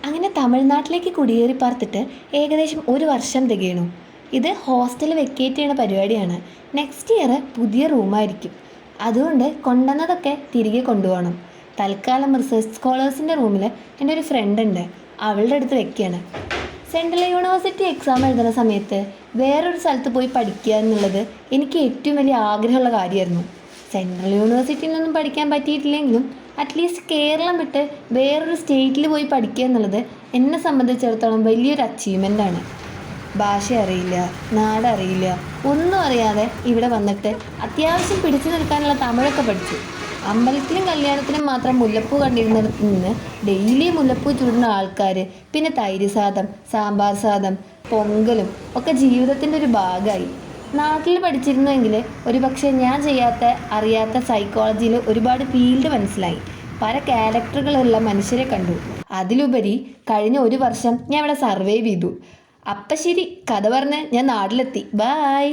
അങ്ങനെ തമിഴ്നാട്ടിലേക്ക് കുടിയേറി പാർത്തിട്ട് ഏകദേശം ഒരു വർഷം തികയണു. ഇത് ഹോസ്റ്റൽ വെക്കേറ്റ് ചെയ്യണ പരിപാടിയാണ്. നെക്സ്റ്റ് ഇയർ പുതിയ റൂമായിരിക്കും. അതുകൊണ്ട് കൊണ്ടുവന്നതൊക്കെ തിരികെ കൊണ്ടുപോകണം. തൽക്കാലം റിസർച്ച് സ്കോളേഴ്സിൻ്റെ റൂമിൽ എൻ്റെ ഒരു ഫ്രണ്ട് ഉണ്ട്, അവളുടെ അടുത്ത് വെക്കുകയാണ്. സെൻട്രൽ യൂണിവേഴ്സിറ്റി എക്സാം എഴുതുന്ന സമയത്ത് വേറൊരു സ്ഥലത്ത് പോയി പഠിക്കുക എന്നുള്ളത് എനിക്ക് ഏറ്റവും വലിയ ആഗ്രഹമുള്ള കാര്യമായിരുന്നു. സെൻട്രൽ യൂണിവേഴ്സിറ്റിയിൽ നിന്നൊന്നും പഠിക്കാൻ പറ്റിയിട്ടില്ലെങ്കിലും അറ്റ്ലീസ്റ്റ് കേരളം വിട്ട് വേറൊരു സ്റ്റേറ്റിൽ പോയി പഠിക്കുക എന്നുള്ളത് എന്നെ സംബന്ധിച്ചിടത്തോളം വലിയൊരു അച്ചീവ്മെൻ്റാണ്. ഭാഷ അറിയില്ല, നാടറിയില്ല, ഒന്നും അറിയാതെ ഇവിടെ വന്നിട്ട് അത്യാവശ്യം പിടിച്ചു നിൽക്കാനുള്ള തമിഴൊക്കെ പഠിച്ചു. അമ്പലത്തിലും കല്യാണത്തിനും മാത്രം മുല്ലപ്പൂ കണ്ടിരുന്നിടത്ത് നിന്ന് ഡെയിലി മുല്ലപ്പൂ ചൂടുന്ന ആൾക്കാർ, പിന്നെ തൈര് സാദം, സാമ്പാർ സാദം, പൊങ്കലും ഒക്കെ ജീവിതത്തിൻ്റെ ഒരു ഭാഗമായി. നാട്ടിൽ പഠിച്ചിരുന്നുവെങ്കിൽ ഒരുപക്ഷെ ഞാൻ ചെയ്യാത്ത അറിയാത്ത സൈക്കോളജിയിൽ ഒരുപാട് ഫീൽഡ് മനസ്സിലായി, പല ക്യാരക്ടറുകളുള്ള മനുഷ്യരെ കണ്ടു. അതിലുപരി കഴിഞ്ഞ ഒരു വർഷം ഞാൻ ഇവിടെ സർവൈവ് ചെയ്തു. അപ്പം ശരി, കഥ പറഞ്ഞ് ഞാൻ നാട്ടിലെത്തി. ബായ്.